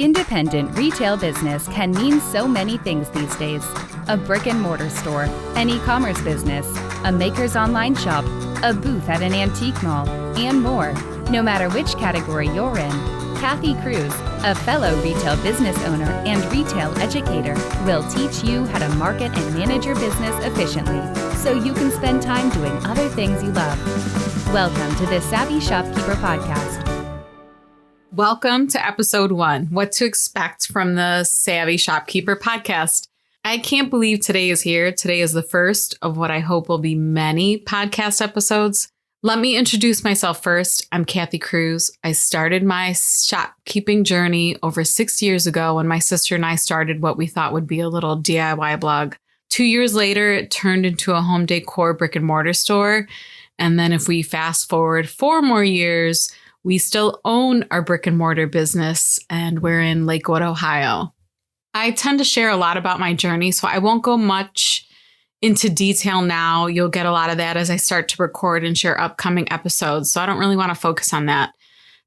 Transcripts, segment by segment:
Independent retail business can mean so many things these days. A brick and mortar store, an e-commerce business, a maker's online shop, a booth at an antique mall, and more. No matter which category you're in, Kathy Cruz, a fellow retail business owner and retail educator, will teach you how to market and manage your business efficiently so you can spend time doing other things you love. Welcome to the Savvy Shopkeeper Podcast. Welcome to episode 1, What to Expect from the Savvy Shopkeeper Podcast. I can't believe today is here. Today is the first of what I hope will be many podcast episodes. Let me introduce myself first. I'm Kathy Cruz. I started my shopkeeping journey over 6 years ago when my sister and I started what we thought would be a little DIY blog. 2 years later, it turned into a home decor brick and mortar store. And then if we fast forward 4 more years, we still own our brick and mortar business, and we're in Lakewood, Ohio. I tend to share a lot about my journey, so I won't go much into detail now. You'll get a lot of that as I start to record and share upcoming episodes, so I don't really want to focus on that.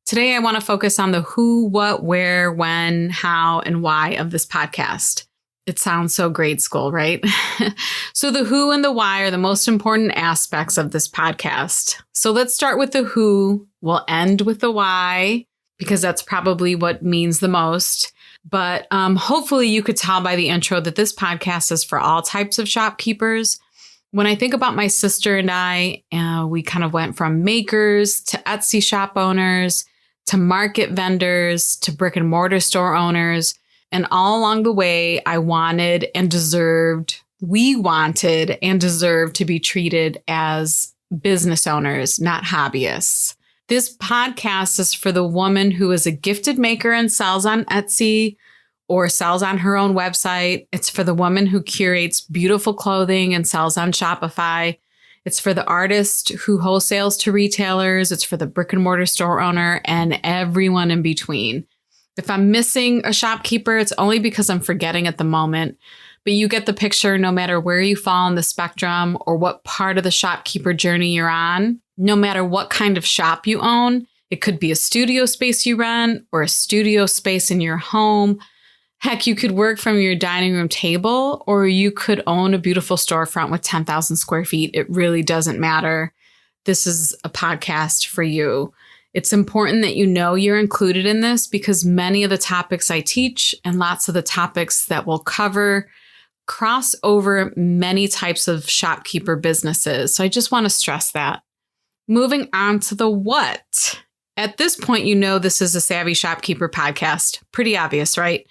Today, I want to focus on the who, what, where, when, how, and why of this podcast. It sounds so grade school, right? So the who and the why are the most important aspects of this podcast. So let's start with the who. We'll end with the why, because that's probably what means the most. But hopefully you could tell by the intro that this podcast is for all types of shopkeepers. When I think about my sister and I, we kind of went from makers to Etsy shop owners to market vendors to brick and mortar store owners. And all along the way, we wanted and deserved to be treated as business owners, not hobbyists. This podcast is for the woman who is a gifted maker and sells on Etsy or sells on her own website. It's for the woman who curates beautiful clothing and sells on Shopify. It's for the artist who wholesales to retailers. It's for the brick and mortar store owner and everyone in between. If I'm missing a shopkeeper, it's only because I'm forgetting at the moment. But you get the picture no matter where you fall on the spectrum or what part of the shopkeeper journey you're on. No matter what kind of shop you own, it could be a studio space you rent or a studio space in your home. Heck, you could work from your dining room table, or you could own a beautiful storefront with 10,000 square feet. It really doesn't matter. This is a podcast for you. It's important that you know you're included in this because many of the topics I teach and lots of the topics that we'll cover cross over many types of shopkeeper businesses. So I just want to stress that. Moving on to the what. At this point, you know this is a Savvy Shopkeeper podcast. Pretty obvious, right?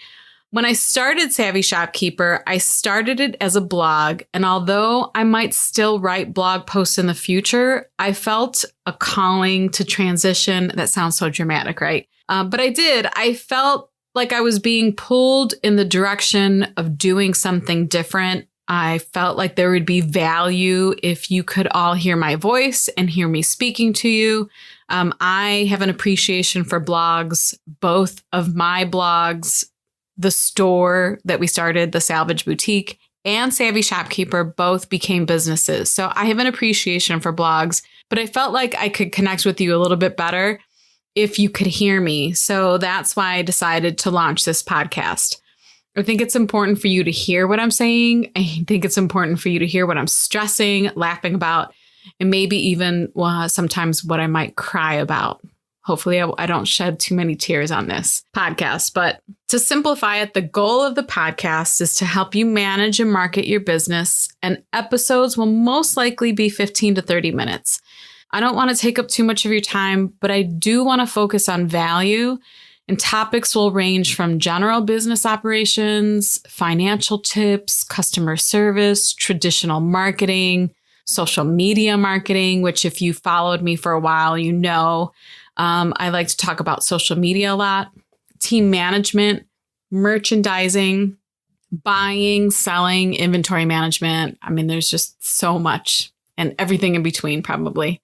When I started Savvy Shopkeeper, I started it as a blog. And although I might still write blog posts in the future, I felt a calling to transition. That sounds so dramatic, right? But I did. I felt like I was being pulled in the direction of doing something different. I felt like there would be value if you could all hear my voice and hear me speaking to you. I have an appreciation for blogs, both of my blogs, the store that we started, the Salvage Boutique, and Savvy Shopkeeper both became businesses. So I have an appreciation for blogs, but I felt like I could connect with you a little bit better if you could hear me. So that's why I decided to launch this podcast. I think it's important for you to hear what I'm saying. I think it's important for you to hear what I'm stressing, laughing about, and maybe even sometimes what I might cry about. Hopefully I don't shed too many tears on this podcast. But to simplify it, the goal of the podcast is to help you manage and market your business, and episodes will most likely be 15 to 30 minutes. I don't want to take up too much of your time, but I do want to focus on value, and topics will range from general business operations, financial tips, customer service, traditional marketing, social media marketing, which if you followed me for a while, you know. I like to talk about social media a lot, team management, merchandising, buying, selling, inventory management. I mean, there's just so much and everything in between probably.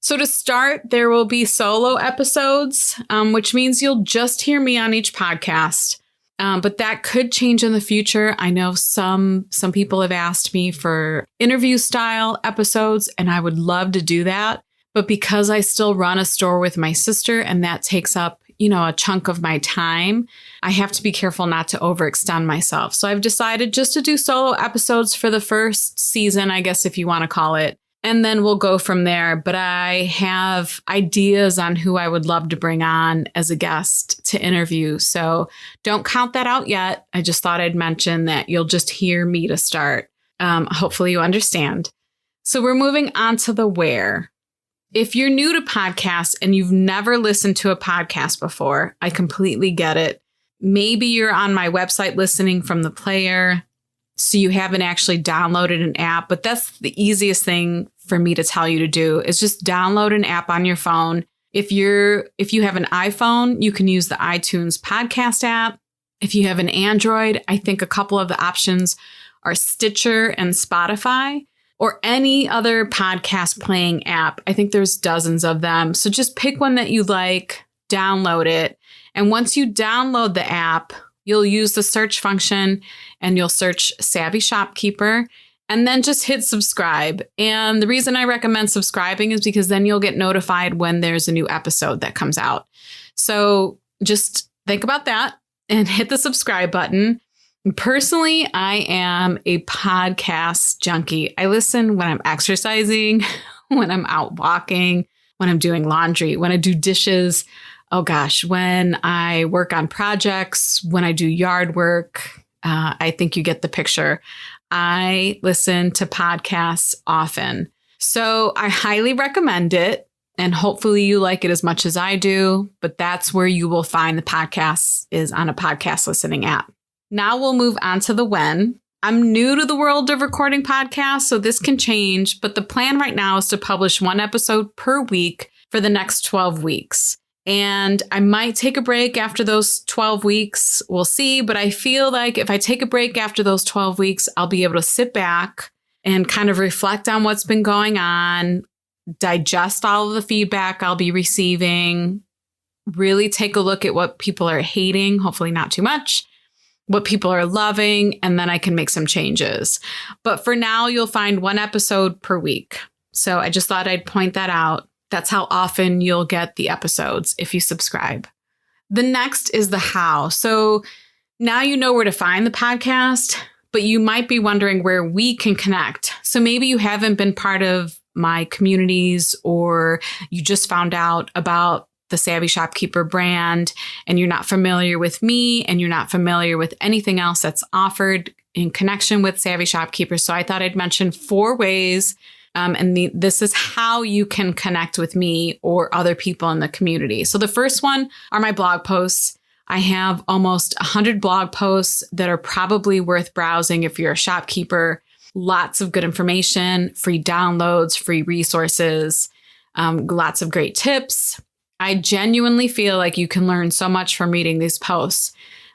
So to start, there will be solo episodes, which means you'll just hear me on each podcast. But that could change in the future. I know some people have asked me for interview style episodes, and I would love to do that. But because I still run a store with my sister and that takes up a chunk of my time, I have to be careful not to overextend myself. So I've decided just to do solo episodes for the first season, I guess, if you want to call it. And then we'll go from there. But I have ideas on who I would love to bring on as a guest to interview. So don't count that out yet. I just thought I'd mention that you'll just hear me to start. Hopefully you understand. So we're moving on to the where. If you're new to podcasts and you've never listened to a podcast before, I completely get it. Maybe you're on my website listening from the player, so you haven't actually downloaded an app, but that's the easiest thing for me to tell you to do is just download an app on your phone. If you have an iPhone, you can use the iTunes podcast app. If you have an Android, I think a couple of the options are Stitcher and Spotify or any other podcast playing app. I think there's dozens of them. So just pick one that you like, download it. And once you download the app, you'll use the search function and you'll search Savvy Shopkeeper and then just hit subscribe. And the reason I recommend subscribing is because then you'll get notified when there's a new episode that comes out. So just think about that and hit the subscribe button. Personally, I am a podcast junkie. I listen when I'm exercising, when I'm out walking, when I'm doing laundry, when I do dishes. Oh gosh, when I work on projects, when I do yard work, I think you get the picture. I listen to podcasts often. So I highly recommend it. And hopefully you like it as much as I do. But that's where you will find the podcasts is on a podcast listening app. Now we'll move on to the when. I'm new to the world of recording podcasts, so this can change. But the plan right now is to publish one episode per week for the next 12 weeks. And I might take a break after those 12 weeks. We'll see. But I feel like if I take a break after those 12 weeks, I'll be able to sit back and kind of reflect on what's been going on, digest all of the feedback I'll be receiving, really take a look at what people are hating, hopefully not too much, what people are loving, and then I can make some changes. But for now, you'll find one episode per week. So I just thought I'd point that out. That's how often you'll get the episodes if you subscribe. The next is the how. So now you know where to find the podcast, but you might be wondering where we can connect. So maybe you haven't been part of my communities or you just found out about the Savvy Shopkeeper brand and you're not familiar with me and you're not familiar with anything else that's offered in connection with Savvy Shopkeeper. So I thought I'd mention 4 ways. This is how you can connect with me or other people in the community. So the first one are my blog posts. I have almost 100 blog posts that are probably worth browsing if you're a shopkeeper. Lots of good information, free downloads, free resources, lots of great tips. I genuinely feel like you can learn so much from reading these posts.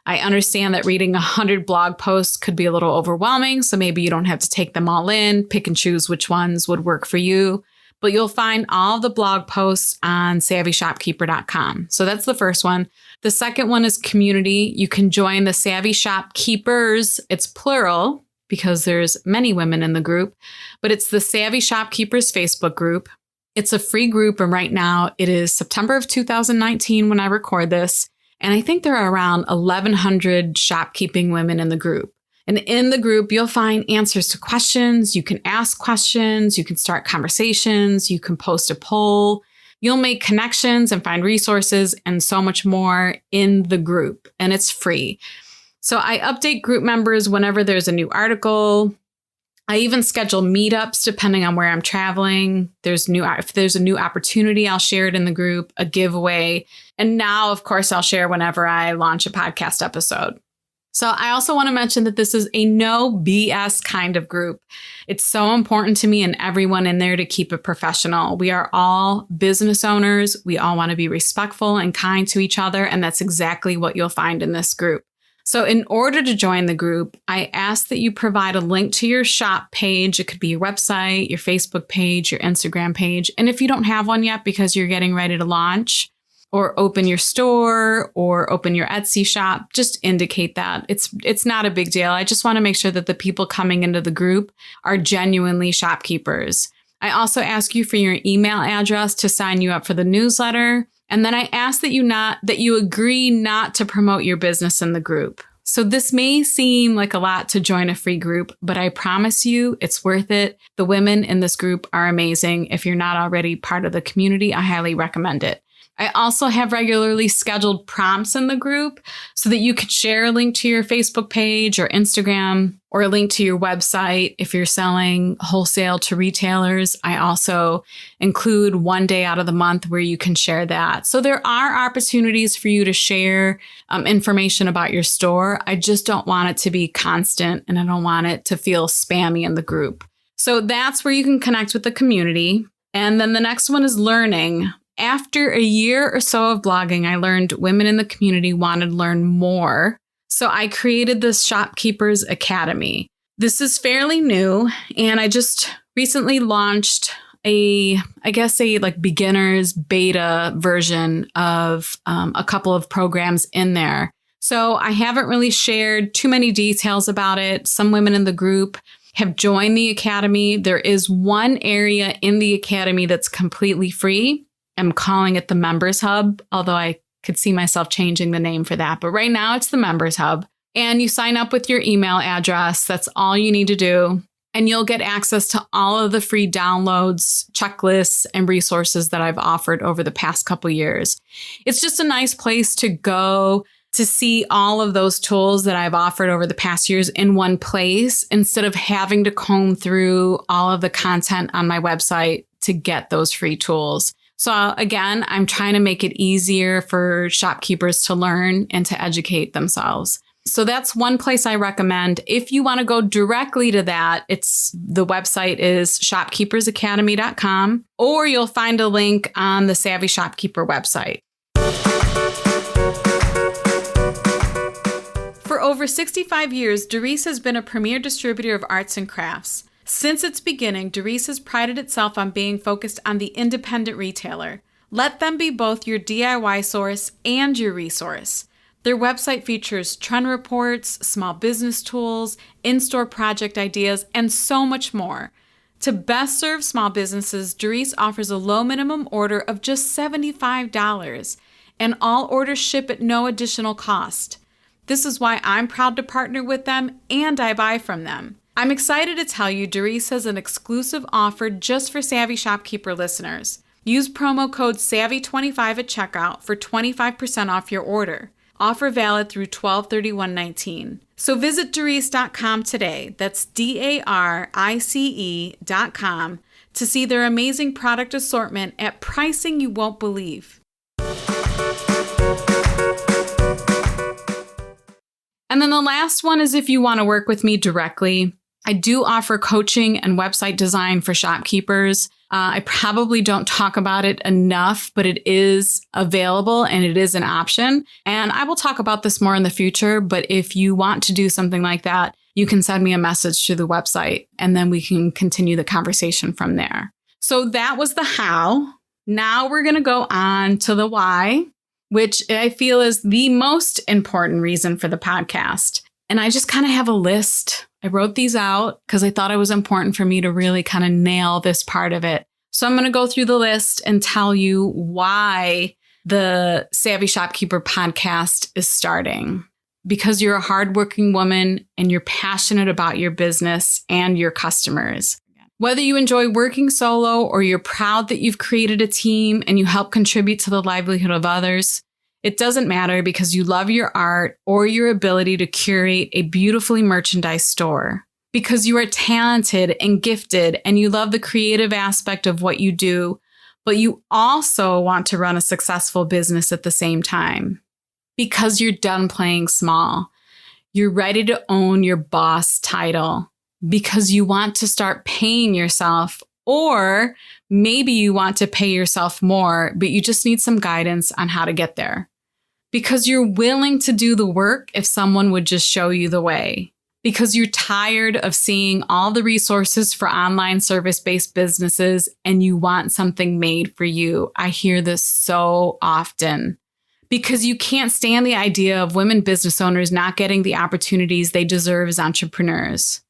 I understand that reading 100 blog posts could be a little overwhelming, so maybe you don't have to take them all in, pick and choose which ones would work for you. But you'll find all the blog posts on savvyshopkeeper.com. So that's the first one. The second one is community. You can join the Savvy Shopkeepers. It's plural because there's many women in the group, but it's the Savvy Shopkeepers Facebook group. It's a free group, and right now it is September of 2019 when I record this. And I think there are around 1,100 shopkeeping women in the group. And in the group, you'll find answers to questions. You can ask questions. You can start conversations. You can post a poll. You'll make connections and find resources and so much more in the group. And it's free. So I update group members whenever there's a new article. I even schedule meetups depending on where I'm traveling. If there's a new opportunity, I'll share it in the group, a giveaway. And now, of course, I'll share whenever I launch a podcast episode. So I also want to mention that this is a no BS kind of group. It's so important to me and everyone in there to keep it professional. We are all business owners. We all want to be respectful and kind to each other. And that's exactly what you'll find in this group. So in order to join the group, I ask that you provide a link to your shop page. It could be your website, your Facebook page, your Instagram page. And if you don't have one yet because you're getting ready to launch or open your store or open your Etsy shop, just indicate that. It's not a big deal. I just want to make sure that the people coming into the group are genuinely shopkeepers. I also ask you for your email address to sign you up for the newsletter. And then I ask that you agree not to promote your business in the group. So this may seem like a lot to join a free group, but I promise you it's worth it. The women in this group are amazing. If you're not already part of the community, I highly recommend it. I also have regularly scheduled prompts in the group so that you could share a link to your Facebook page or Instagram or a link to your website if you're selling wholesale to retailers. I also include one day out of the month where you can share that. So there are opportunities for you to share information about your store. I just don't want it to be constant and I don't want it to feel spammy in the group. So that's where you can connect with the community. And then the next one is learning. After a year or so of blogging, I learned women in the community wanted to learn more. So I created this Shopkeepers Academy. This is fairly new, and I just recently launched a beginner's beta version of a couple of programs in there. So I haven't really shared too many details about it. Some women in the group have joined the academy. There is one area in the academy that's completely free. I'm calling it the Members Hub, although I could see myself changing the name for that. But right now it's the Members Hub. And you sign up with your email address. That's all you need to do. And you'll get access to all of the free downloads, checklists, and resources that I've offered over the past couple years. It's just a nice place to go to see all of those tools that I've offered over the past years in one place instead of having to comb through all of the content on my website to get those free tools. So again, I'm trying to make it easier for shopkeepers to learn and to educate themselves. So that's one place I recommend. If you want to go directly to that, the website is shopkeepersacademy.com, or you'll find a link on the Savvy Shopkeeper website. For over 65 years, Doris has been a premier distributor of arts and crafts. Since its beginning, Doris has prided itself on being focused on the independent retailer. Let them be both your DIY source and your resource. Their website features trend reports, small business tools, in-store project ideas, and so much more. To best serve small businesses, Doris offers a low minimum order of just $75, and all orders ship at no additional cost. This is why I'm proud to partner with them and I buy from them. I'm excited to tell you Doris has an exclusive offer just for Savvy Shopkeeper listeners. Use promo code SAVVY25 at checkout for 25% off your order. Offer valid through 12/31/19. So visit Doris.com today, that's DARICE.com, to see their amazing product assortment at pricing you won't believe. And then the last one is if you want to work with me directly. I do offer coaching and website design for shopkeepers. I probably don't talk about it enough, but it is available and it is an option. And I will talk about this more in the future. But if you want to do something like that, you can send me a message through the website and then we can continue the conversation from there. So that was the how. Now we're going to go on to the why, which I feel is the most important reason for the podcast. And I just kind of have a list. I wrote these out because I thought it was important for me to really kind of nail this part of it. So I'm going to go through the list and tell you why the Savvy Shopkeeper podcast is starting. Because you're a hardworking woman and you're passionate about your business and your customers. Whether you enjoy working solo or you're proud that you've created a team and you help contribute to the livelihood of others, it doesn't matter because you love your art or your ability to curate a beautifully merchandised store. Because you are talented and gifted and you love the creative aspect of what you do, but you also want to run a successful business at the same time. Because you're done playing small. You're ready to own your boss title. Because you want to start paying yourself, or maybe you want to pay yourself more, but you just need some guidance on how to get there. Because you're willing to do the work if someone would just show you the way. Because you're tired of seeing all the resources for online service-based businesses and you want something made for you. I hear this so often. Because you can't stand the idea of women business owners not getting the opportunities they deserve as entrepreneurs.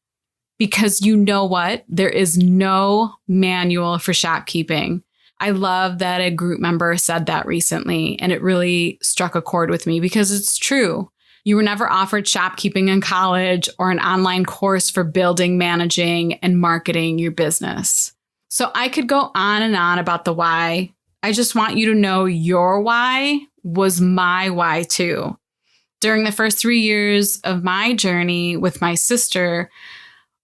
Because you know what? There is no manual for shopkeeping. I love that a group member said that recently, and it really struck a chord with me because it's true. You were never offered shopkeeping in college or an online course for building, managing, and marketing your business. So I could go on and on about the why. I just want you to know your why was my why too. During the first 3 years of my journey with my sister,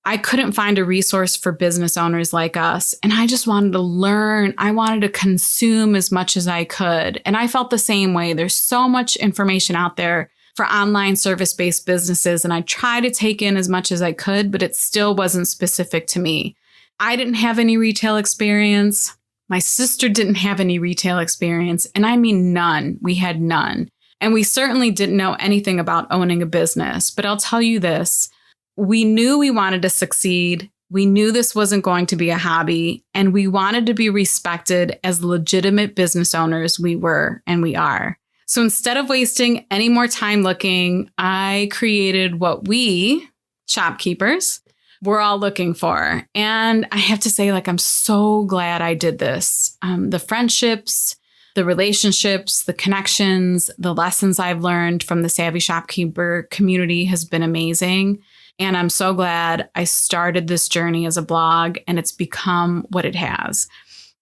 I couldn't find a resource for business owners like us. And I just wanted to learn. I wanted to consume as much as I could. And I felt the same way. There's so much information out there for online service-based businesses. And I tried to take in as much as I could, but it still wasn't specific to me. I didn't have any retail experience. My sister didn't have any retail experience. And I mean none. We had none. And we certainly didn't know anything about owning a business. But I'll tell you this. We knew we wanted to succeed. We knew this wasn't going to be a hobby. And we wanted to be respected as legitimate business owners we were and we are. So instead of wasting any more time looking, I created what we, shopkeepers, we're all looking for. And I have to say, I'm so glad I did this. The friendships, the relationships, the connections, the lessons I've learned from the Savvy Shopkeeper community has been amazing. And I'm so glad I started this journey as a blog and it's become what it has.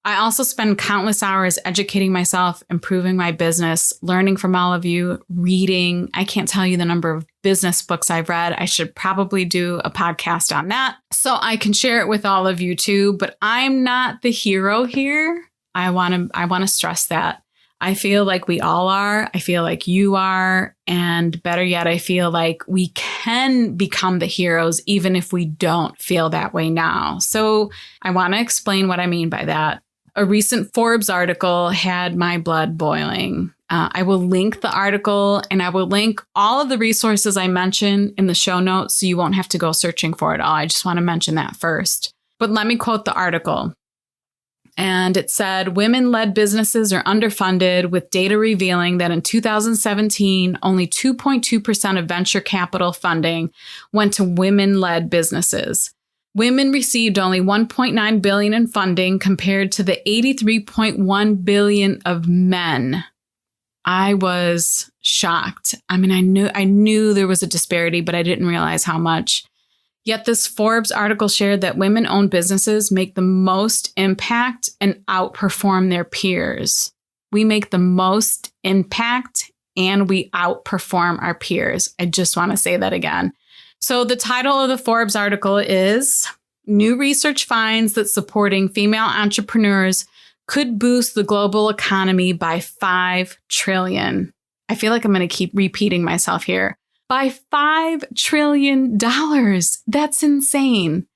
I also spend countless hours educating myself, improving my business, learning from all of you, reading. I can't tell you the number of business books I've read. I should probably do a podcast on that so I can share it with all of you too. But I'm not the hero here. I want to stress that. I feel like we all are. I feel like you are. And better yet, I feel like we can become the heroes even if we don't feel that way now. So I want to explain what I mean by that. A recent Forbes article had my blood boiling. I will link the article and I will link all of the resources I mentioned in the show notes so you won't have to go searching for it all. I just want to mention that first. But let me quote the article. And it said, women-led businesses are underfunded, with data revealing that in 2017, only 2.2% of venture capital funding went to women-led businesses. Women received only $1.9 billion in funding compared to the $83.1 billion of men. I was shocked. I knew there was a disparity, but I didn't realize how much. Yet this Forbes article shared that women-owned businesses make the most impact and outperform their peers. We make the most impact and we outperform our peers. I just want to say that again. So the title of the Forbes article is New Research Finds That Supporting Female Entrepreneurs Could Boost the Global Economy by $5 trillion. I feel like I'm going to keep repeating myself here. By $5 trillion. That's insane.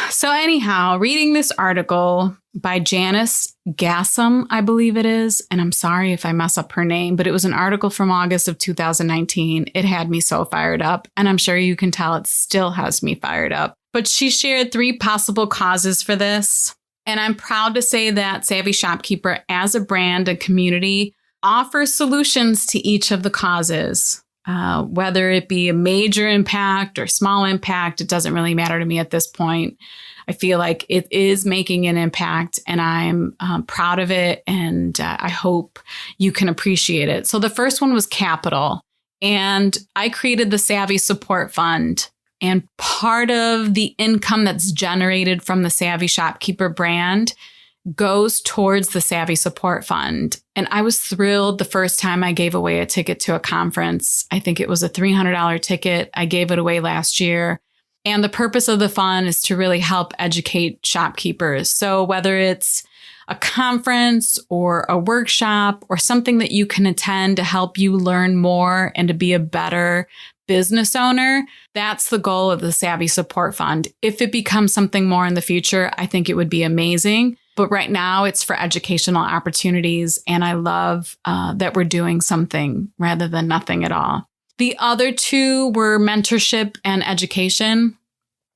So anyhow, reading this article by Janice Gassam, I believe it is, and I'm sorry if I mess up her name, but it was an article from August of 2019. It had me so fired up, and I'm sure you can tell it still has me fired up. But she shared 3 possible causes for this, and I'm proud to say that Savvy Shopkeeper as a brand and community offers solutions to each of the causes. Whether it be a major impact or small impact, it doesn't really matter to me at this point. I feel like it is making an impact and I'm proud of it, and I hope you can appreciate it. So the first one was capital, and I created the Savvy Support Fund, and part of the income that's generated from the Savvy Shopkeeper brand goes towards the Savvy Support Fund. And I was thrilled the first time I gave away a ticket to a conference. I think it was a $300 ticket. I gave it away last year. And the purpose of the fund is to really help educate shopkeepers. So whether it's a conference or a workshop or something that you can attend to help you learn more and to be a better business owner, that's the goal of the Savvy Support Fund. If it becomes something more in the future, I think it would be amazing. But right now it's for educational opportunities. And I love that we're doing something rather than nothing at all. The other 2 were mentorship and education.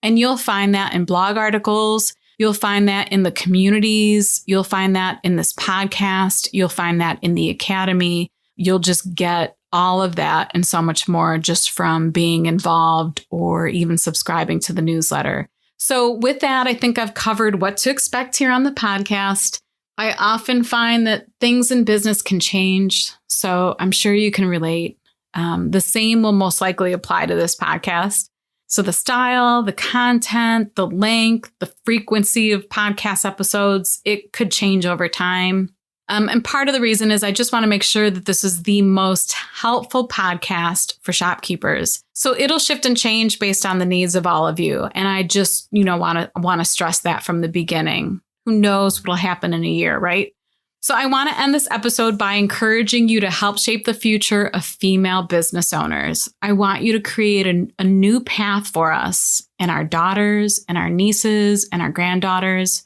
And you'll find that in blog articles. You'll find that in the communities. You'll find that in this podcast. You'll find that in the academy. You'll just get all of that and so much more just from being involved or even subscribing to the newsletter. So with that, I think I've covered what to expect here on the podcast. I often find that things in business can change, so I'm sure you can relate. The same will most likely apply to this podcast. So the style, the content, the length, the frequency of podcast episodes, it could change over time. And part of the reason is I just want to make sure that this is the most helpful podcast for shopkeepers. So it'll shift and change based on the needs of all of you. And I just, want to stress that from the beginning. Who knows what'll happen in a year, right? So I want to end this episode by encouraging you to help shape the future of female business owners. I want you to create a new path for us and our daughters and our nieces and our granddaughters.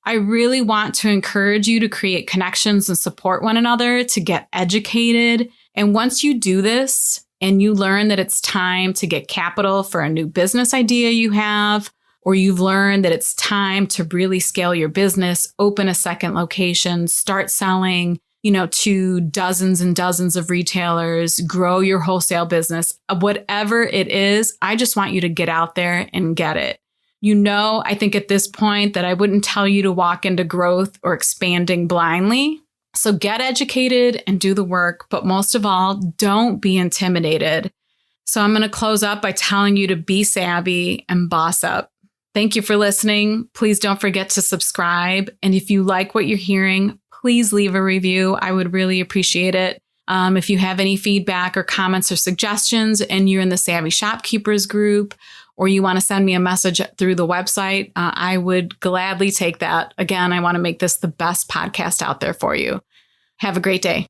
I really want to encourage you to create connections and support one another, to get educated. And once you do this and you learn that it's time to get capital for a new business idea you have, or you've learned that it's time to really scale your business, open a second location, start selling, to dozens and dozens of retailers, grow your wholesale business, whatever it is, I just want you to get out there and get it. I think at this point that I wouldn't tell you to walk into growth or expanding blindly. So get educated and do the work, but most of all, don't be intimidated. So I'm going to close up by telling you to be savvy and boss up. Thank you for listening. Please don't forget to subscribe. And if you like what you're hearing, please leave a review. I would really appreciate it. If you have any feedback or comments or suggestions and you're in the Savvy Shopkeepers group, or you want to send me a message through the website, I would gladly take that. Again, I want to make this the best podcast out there for you. Have a great day.